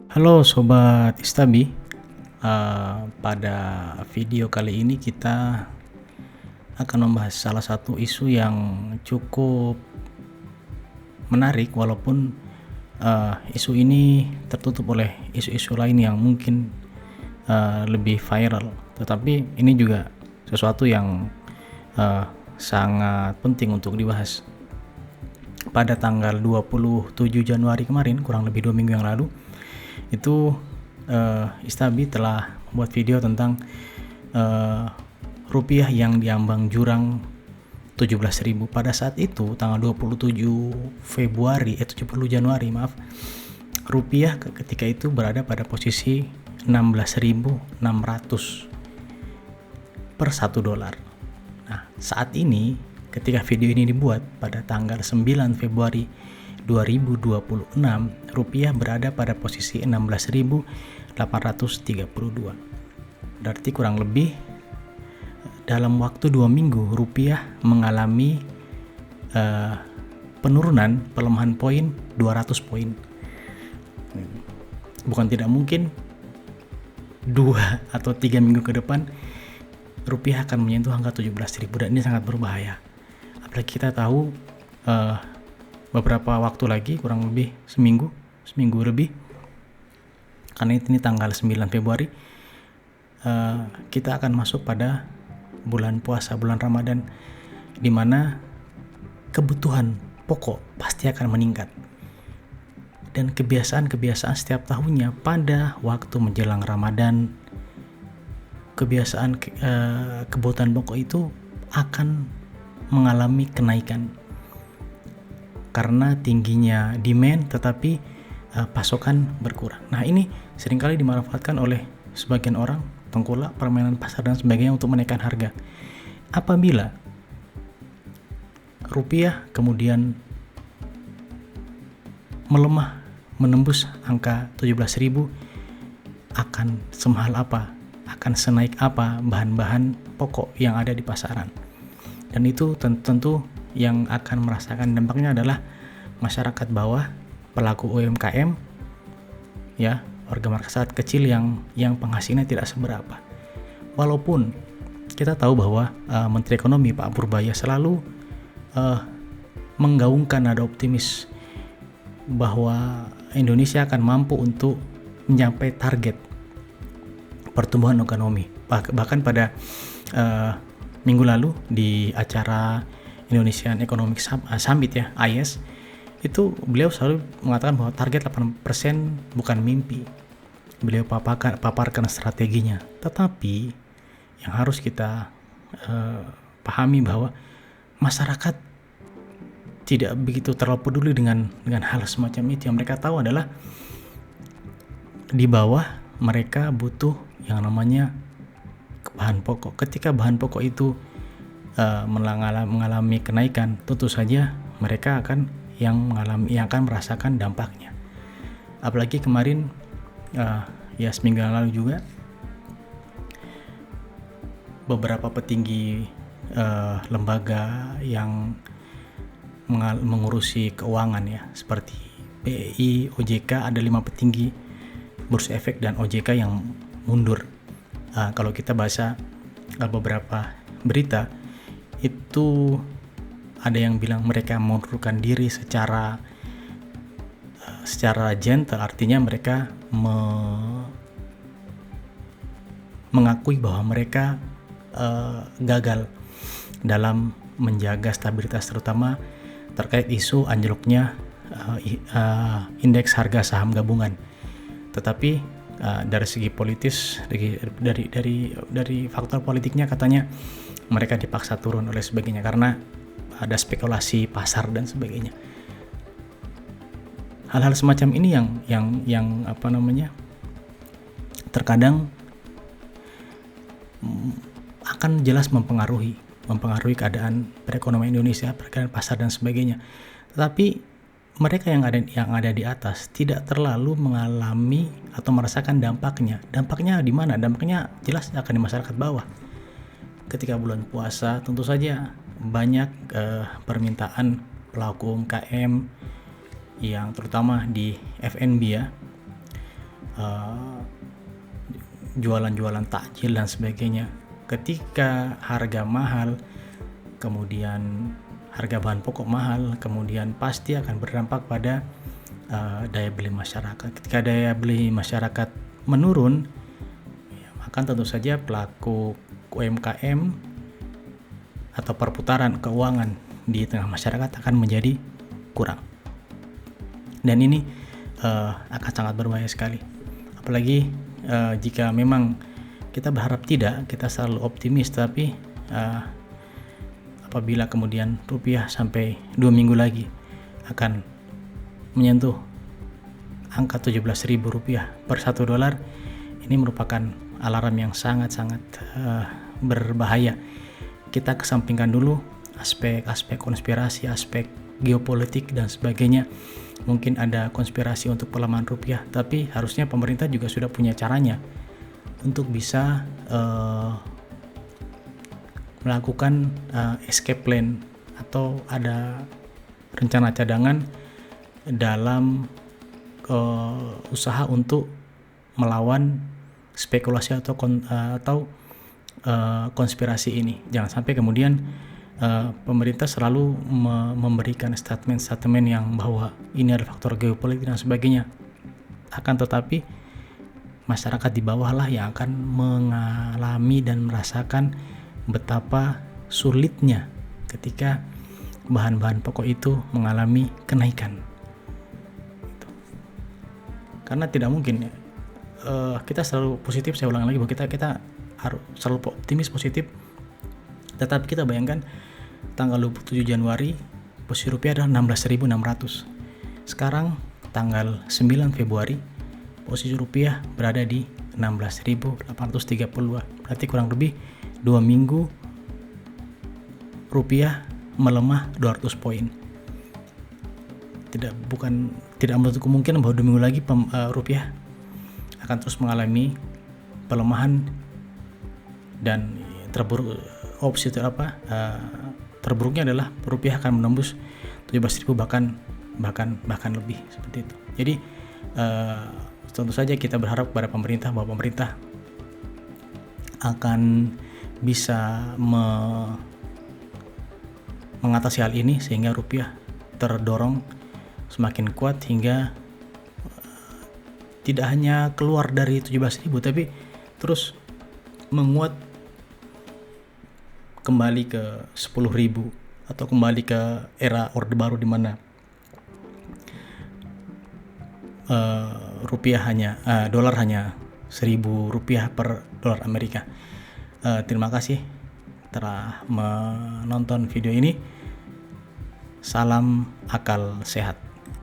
Halo Sobat Istabi. Pada video kali ini kita akan membahas salah satu isu yang cukup menarik, walaupun isu ini tertutup oleh isu-isu lain yang mungkin lebih viral. Tetapi ini juga sesuatu yang sangat penting untuk dibahas. Pada tanggal 27 Januari kemarin, kurang lebih 2 minggu yang lalu, itu Istabi telah membuat video tentang rupiah yang diambang jurang 17.000. Pada saat itu tanggal 27 Januari, rupiah ketika itu berada pada posisi 16.600 per 1 dolar. Nah, saat ini ketika video ini dibuat pada tanggal 9 Februari 2026, rupiah berada pada posisi 16.832. Berarti kurang lebih dalam waktu 2 minggu rupiah mengalami penurunan, pelemahan poin 200 poin. Bukan tidak mungkin 2 atau 3 minggu ke depan rupiah akan menyentuh angka 17.000, dan ini sangat berbahaya. Apalagi kita tahu beberapa waktu lagi, kurang lebih seminggu lebih, karena ini tanggal 9 Februari, kita akan masuk pada bulan puasa, bulan Ramadan, di mana kebutuhan pokok pasti akan meningkat. Dan kebiasaan setiap tahunnya pada waktu menjelang Ramadan, kebiasaan kebutuhan pokok itu akan mengalami kenaikan karena tingginya demand tetapi pasokan berkurang. Nah, ini seringkali dimanfaatkan oleh sebagian orang, tengkulak, permainan pasar dan sebagainya untuk menaikkan harga. Apabila rupiah kemudian melemah menembus angka 17.000, akan semahal apa, akan senaik apa bahan-bahan pokok yang ada di pasaran. Dan itu tentu yang akan merasakan dampaknya adalah masyarakat bawah, pelaku UMKM, ya, warga masyarakat kecil yang penghasilannya tidak seberapa. Walaupun kita tahu bahwa Menteri Ekonomi Pak Purbaya selalu menggaungkan nada optimis bahwa Indonesia akan mampu untuk mencapai target pertumbuhan ekonomi. Bahkan pada minggu lalu di acara Indonesian Economic Summit, ya, IS, itu beliau selalu mengatakan bahwa target 8% bukan mimpi. Beliau paparkan strateginya. Tetapi yang harus kita pahami bahwa masyarakat tidak begitu terlalu peduli dengan hal semacam itu. Yang mereka tahu adalah di bawah mereka butuh yang namanya bahan pokok. Ketika bahan pokok itu mengalami kenaikan, tentu saja mereka akan yang akan merasakan dampaknya. Apalagi kemarin ya seminggu yang lalu juga beberapa petinggi lembaga yang mengurusi keuangan, ya, seperti BI, OJK, ada 5 petinggi Bursa Efek dan OJK yang mundur. Kalau kita baca beberapa berita, itu ada yang bilang mereka mengundurkan diri secara gentle, artinya mereka mengakui bahwa mereka gagal dalam menjaga stabilitas, terutama terkait isu anjloknya indeks harga saham gabungan. Tetapi dari segi politis, dari faktor politiknya, katanya mereka dipaksa turun oleh sebagainya karena ada spekulasi pasar dan sebagainya. Hal-hal semacam ini yang terkadang akan jelas mempengaruhi keadaan perekonomian Indonesia, keadaan pasar dan sebagainya. Tetapi mereka yang ada di atas tidak terlalu mengalami atau merasakan dampaknya. Dampaknya di mana? Dampaknya jelas akan di masyarakat bawah. Ketika bulan puasa, tentu saja banyak permintaan pelaku UMKM yang terutama di F&B, ya, jualan-jualan takjil dan sebagainya. Ketika harga mahal, kemudian harga bahan pokok mahal, kemudian pasti akan berdampak pada daya beli masyarakat. Ketika daya beli masyarakat menurun, ya, maka tentu saja pelaku UMKM atau perputaran keuangan di tengah masyarakat akan menjadi kurang. Dan ini akan sangat berbahaya sekali. Apalagi jika memang kita berharap tidak, kita selalu optimis, tapi apabila kemudian rupiah sampai 2 minggu lagi akan menyentuh angka 17.000 rupiah per 1 dolar, ini merupakan alarm yang sangat-sangat berbahaya. Kita kesampingkan dulu aspek-aspek konspirasi, aspek geopolitik dan sebagainya. Mungkin ada konspirasi untuk pelemahan rupiah, tapi harusnya pemerintah juga sudah punya caranya untuk bisa melakukan escape plan atau ada rencana cadangan dalam usaha untuk melawan spekulasi atau konspirasi ini. Jangan sampai kemudian pemerintah selalu memberikan statement yang bahwa ini adalah faktor geopolitik dan sebagainya. Akan tetapi masyarakat di bawah lah yang akan mengalami dan merasakan betapa sulitnya ketika bahan-bahan pokok itu mengalami kenaikan. Karena tidak mungkin kita selalu positif, saya ulang lagi bahwa kita harus selalu optimis positif. Tetapi kita bayangkan tanggal 27 Januari posisi rupiah adalah 16.600. Sekarang tanggal 9 Februari posisi rupiah berada di 16.832. Berarti kurang lebih 2 minggu rupiah melemah 200 poin. Tidak menutup kemungkinan bahwa 2 minggu lagi rupiah akan terus mengalami pelemahan dan opsi terburuknya adalah rupiah akan menembus 17.000 bahkan lebih seperti itu. Jadi tentu saja kita berharap kepada pemerintah bahwa pemerintah akan bisa mengatasi hal ini sehingga rupiah terdorong semakin kuat hingga tidak hanya keluar dari 17.000 tapi terus menguat kembali ke 10.000 atau kembali ke era Orde Baru di mana dolar hanya 1.000 rupiah per dolar Amerika. Terima kasih telah menonton video ini. Salam akal sehat.